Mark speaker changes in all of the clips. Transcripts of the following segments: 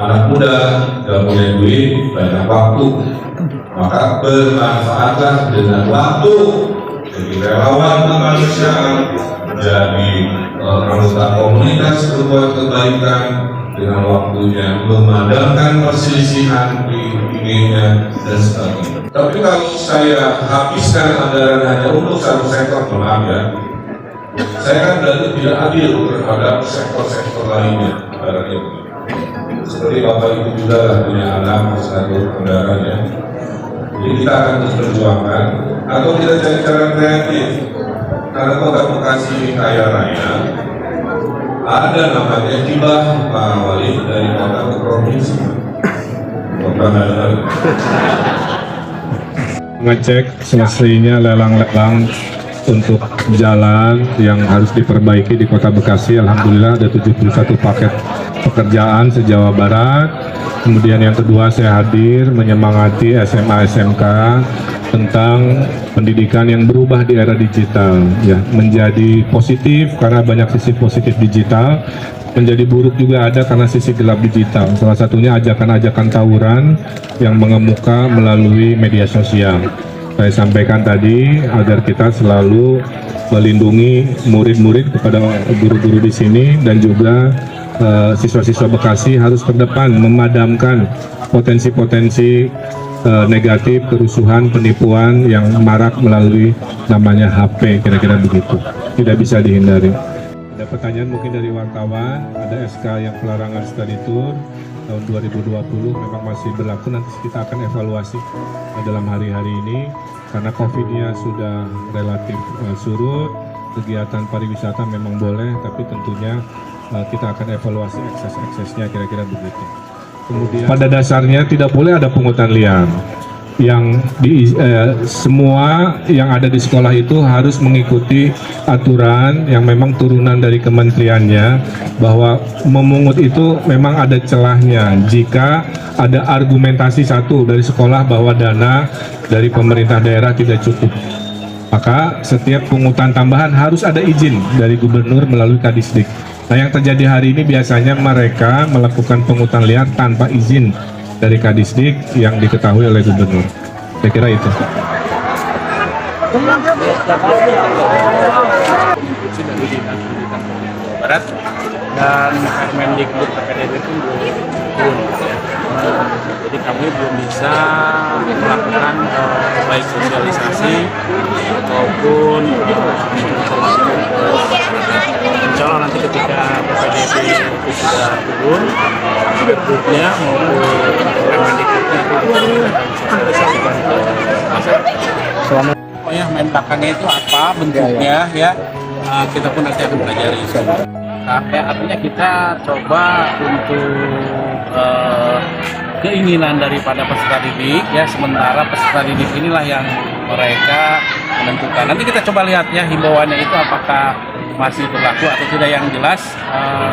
Speaker 1: anak muda, gak punya duit, banyak waktu, maka bermanfaatlah dengan waktu. Jadi relawan kemanusiaan, menjadi anggota komunitas berbuat kebaikan dengan waktunya, memadamkan perselisihan di ininya dan sebagainya. Tapi kalau saya habiskan anggaran hanya untuk satu sektor, maaf ya, saya kan berarti tidak adil terhadap sektor-sektor lainnya. Seperti Bapak Ibu juga lah punya anak satu kendaraan ya. Jadi kita akan terus perjuangkan atau kita cari cara kreatif. Karena Kota Bekasi ini kaya raya, ada namanya hibah Pak Wali dari kota ke provinsi.
Speaker 2: Ngecek selesainya lelang-lelang untuk jalan yang harus diperbaiki di Kota Bekasi. Alhamdulillah ada 71 paket pekerjaan se-Jawa Barat. Kemudian yang kedua, saya hadir menyemangati SMA SMK tentang pendidikan yang berubah di era digital, ya, menjadi positif karena banyak sisi positif digital, menjadi buruk juga ada karena sisi gelap digital. Salah satunya ajakan-ajakan tawuran yang mengemuka melalui media sosial. Saya sampaikan tadi agar kita selalu melindungi murid-murid kepada guru-guru di sini, dan juga siswa-siswa Bekasi harus terdepan memadamkan potensi-potensi negatif, kerusuhan, penipuan yang marak melalui namanya HP, kira-kira begitu. Tidak bisa dihindari. Ada pertanyaan mungkin dari wartawan, ada SK yang pelarangan study tour tahun 2020 memang masih berlaku, nanti kita akan evaluasi dalam hari-hari ini karena COVID-nya sudah relatif surut, kegiatan pariwisata memang boleh, tapi tentunya kita akan evaluasi ekses-eksesnya, kira-kira begitu. Kemudian pada dasarnya tidak boleh ada pungutan liar. Semua yang ada di sekolah itu harus mengikuti aturan yang memang turunan dari kementeriannya, bahwa memungut itu memang ada celahnya jika ada argumentasi satu dari sekolah bahwa dana dari pemerintah daerah tidak cukup. Maka setiap pungutan tambahan harus ada izin dari gubernur melalui Kadisdik. Nah, yang terjadi hari ini biasanya mereka melakukan pungutan liar tanpa izin dari Kadisdik yang diketahui oleh gubernur. Saya kira itu.
Speaker 3: Dari Dinas Pendidikan Jawa Barat dan Kemendikbud PPDB itu turun. Jadi kami belum bisa melakukan baik sosialisasi maupun insya Allah nanti ketika PPDB itu sudah turun, Kemendikbudnya maupun Kemendikbudnya itu sosialisasikan ke masyarakat. Pokoknya Menpakannya itu apa bentuknya ya, kita pun nanti akan pelajari. Artinya kita coba untuk keinginan daripada peserta didik ya, sementara peserta didik inilah yang mereka menentukan. Nanti kita coba lihat ya himbauannya itu apakah masih berlaku atau tidak. Yang jelas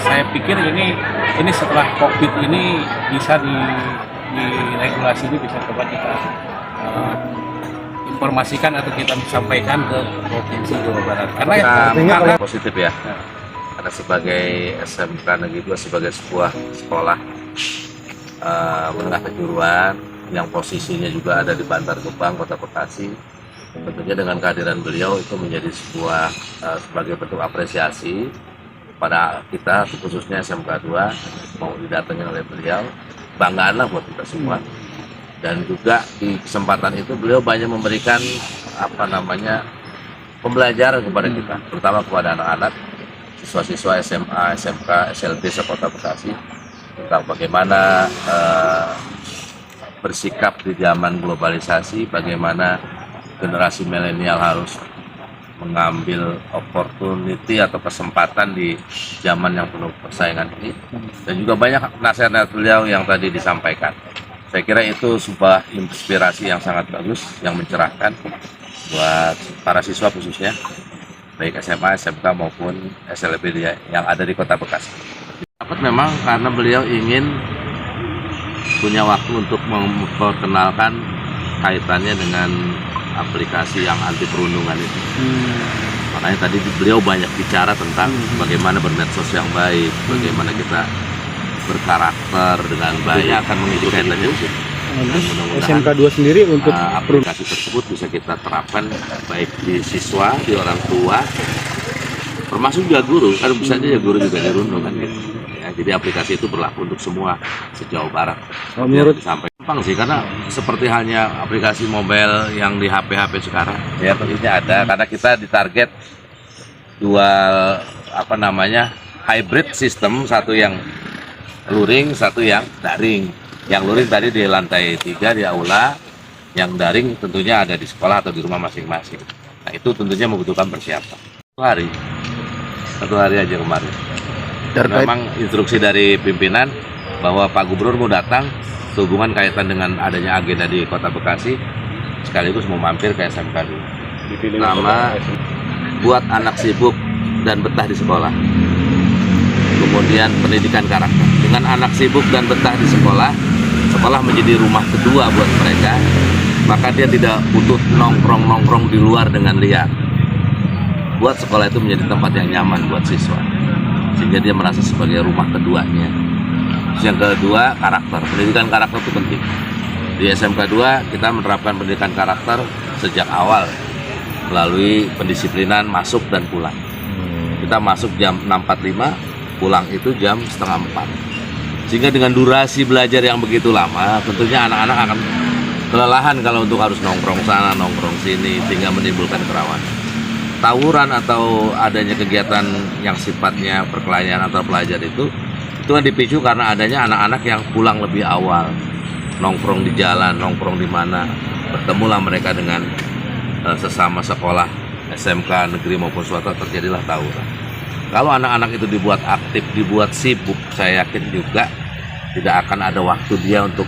Speaker 3: saya pikir ini setelah COVID ini bisa di regulasi ini bisa coba kita informasikan atau kita sampaikan ke Provinsi Jawa Barat. Karena
Speaker 4: positif ya. Karena sebagai SMK Negeri 2 sebagai sebuah sekolah menengah kejuruan yang posisinya juga ada di Bantar Gebang, Kota Bekasi, tentunya dengan kehadiran beliau itu menjadi sebuah sebagai bentuk apresiasi pada kita, khususnya SMK 2 mau didatangi oleh beliau, banggaanlah buat kita semua. Dan juga di kesempatan itu beliau banyak memberikan pembelajaran kepada kita, terutama kepada anak-anak siswa-siswa SMA, SMK, SLB se-Kota Bekasi tentang bagaimana bersikap di zaman globalisasi, bagaimana generasi milenial harus mengambil opportunity atau kesempatan di zaman yang penuh persaingan ini, dan juga banyak nasihat-nasihat beliau yang tadi disampaikan. Saya kira itu sebuah inspirasi yang sangat bagus, yang mencerahkan buat para siswa khususnya, baik SMA, SMK maupun SLB yang ada di Kota Bekasi. Dapat memang karena beliau ingin punya waktu untuk memperkenalkan kaitannya dengan aplikasi yang anti perundungan itu. Makanya tadi beliau banyak bicara tentang bagaimana bermedsos yang baik, bagaimana kita berkarakter dengan baik akan mengikuti kaitannya di situ. Dan mudah-mudahan
Speaker 3: SMK 2 sendiri untuk
Speaker 4: aplikasi tersebut bisa kita terapkan baik di siswa, di orang tua, termasuk juga guru. Kan bisa aja guru juga dirundung kan gitu. Ya, jadi aplikasi itu berlaku untuk semua se-Jawa Barat.
Speaker 3: menurut
Speaker 4: Sampai gampang sih, karena seperti halnya aplikasi mobile yang di HP-HP sekarang. Ya tentunya ada, karena kita ditarget dual hybrid sistem, satu yang luring, satu yang daring. Yang luring tadi di lantai 3 di aula, yang daring tentunya ada di sekolah atau di rumah masing-masing. Nah itu tentunya membutuhkan persiapan. Satu hari aja kemarin. Dan memang instruksi dari pimpinan bahwa Pak Gubernur mau datang sehubungan kaitan dengan adanya agenda di Kota Bekasi, sekaligus mau mampir ke SMK 2. Nama buat anak sibuk dan betah di sekolah. Kemudian pendidikan karakter. Dengan anak sibuk dan betah di sekolah, sekolah menjadi rumah kedua buat mereka, maka dia tidak butuh nongkrong-nongkrong di luar dengan liar. Buat sekolah itu menjadi tempat yang nyaman buat siswa, sehingga dia merasa sebagai rumah keduanya. Terus yang kedua, karakter. Pendidikan karakter itu penting. Di SMK 2 kita menerapkan pendidikan karakter sejak awal melalui pendisiplinan masuk dan pulang. Kita masuk jam 6.45, pulang itu jam 3:30. Sehingga dengan durasi belajar yang begitu lama, tentunya anak-anak akan kelelahan kalau untuk harus nongkrong sana, nongkrong sini, sehingga menimbulkan kerawanan. Tawuran atau adanya kegiatan yang sifatnya perkelahian antar pelajar itu kan dipicu karena adanya anak-anak yang pulang lebih awal, nongkrong di jalan, nongkrong di mana, bertemulah mereka dengan sesama sekolah SMK negeri maupun swasta, terjadilah tawuran. Kalau anak-anak itu dibuat aktif, dibuat sibuk, saya yakin juga tidak akan ada waktu dia untuk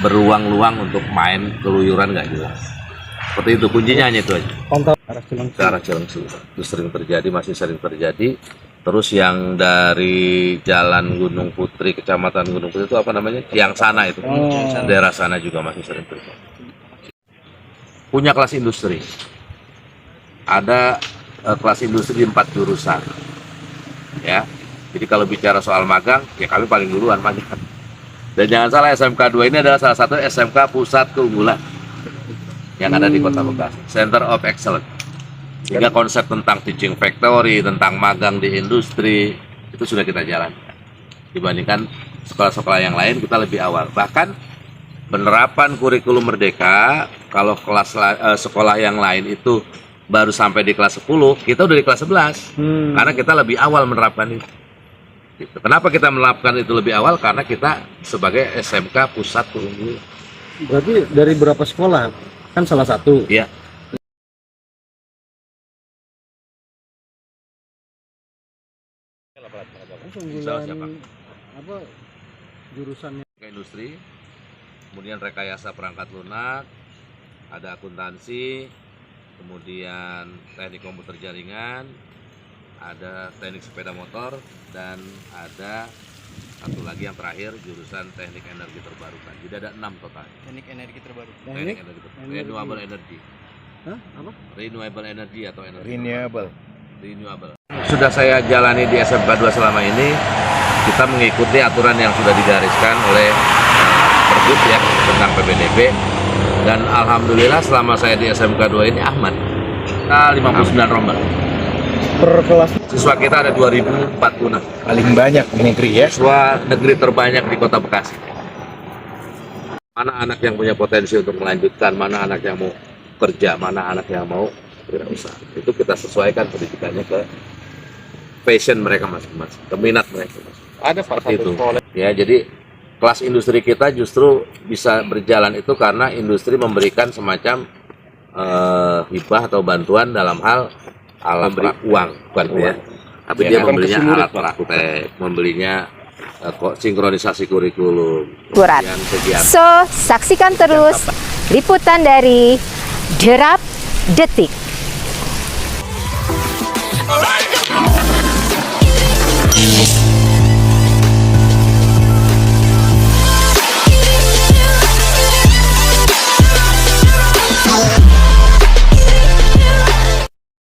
Speaker 4: beruang-luang untuk main keluyuran, nggak jelas. Seperti itu, kuncinya hanya itu aja. Ke arah Cilengsi itu sering terjadi, masih sering terjadi. Terus yang dari Jalan Gunung Putri, Kecamatan Gunung Putri itu apa namanya? Yang sana itu, daerah sana juga masih sering terjadi. Punya kelas industri. Ada kelas industri di 4 jurusan. Ya, jadi kalau bicara soal magang, ya kami paling duluan magang. Dan jangan salah, SMK 2 ini adalah salah satu SMK pusat keunggulan yang ada di Kota Bekasi, Center of Excellence. Sehingga konsep tentang teaching factory, tentang magang di industri, itu sudah kita jalankan. Dibandingkan sekolah-sekolah yang lain, kita lebih awal. Bahkan penerapan kurikulum merdeka, kalau sekolah yang lain itu baru sampai di kelas 10, kita udah di kelas 11. Karena kita lebih awal menerapkan itu. Gitu. Kenapa kita menerapkan itu lebih awal? Karena kita sebagai SMK pusat keunggulan.
Speaker 3: berarti dari berapa sekolah? Kan salah satu.
Speaker 4: Ya.
Speaker 3: Keunggulan apa jurusannya?
Speaker 4: Ke industri, kemudian rekayasa perangkat lunak, ada akuntansi, kemudian teknik komputer jaringan, ada teknik sepeda motor, dan ada satu lagi yang terakhir jurusan teknik energi terbarukan. Jadi ada 6 total.
Speaker 5: Teknik energi terbarukan.
Speaker 4: Teknik energi terbarukan. Renewable energy.
Speaker 3: Hah? Apa?
Speaker 4: Renewable energy atau energi
Speaker 5: Renewable.
Speaker 4: renewable. Sudah saya jalani di SMK 2 selama ini, kita mengikuti aturan yang sudah digariskan oleh Pergub ya tentang PPDB. Dan alhamdulillah selama saya di SMK 2 ini aman. Kita 59 rombel.
Speaker 3: Per kelas
Speaker 4: Siswa kita ada 2046.
Speaker 5: Paling banyak di negeri ya.
Speaker 4: Siswa negeri terbanyak di Kota Bekasi. Mana anak yang punya potensi untuk melanjutkan, mana anak yang mau kerja, mana anak yang mau berwirausaha. Itu kita sesuaikan pendidikannya ke passion mereka masing-masing, ke minat mereka masing-masing.
Speaker 5: Ada
Speaker 4: Seperti itu. Ya, jadi kelas industri kita justru bisa berjalan itu karena industri memberikan semacam hibah atau bantuan dalam hal alat uang, bukan ya. Tapi dia membelinya alat praktek, membelinya sinkronisasi kurikulum,
Speaker 6: Kurat.
Speaker 4: kemudian kegiatan.
Speaker 6: So, saksikan terus liputan dari Derap Detik.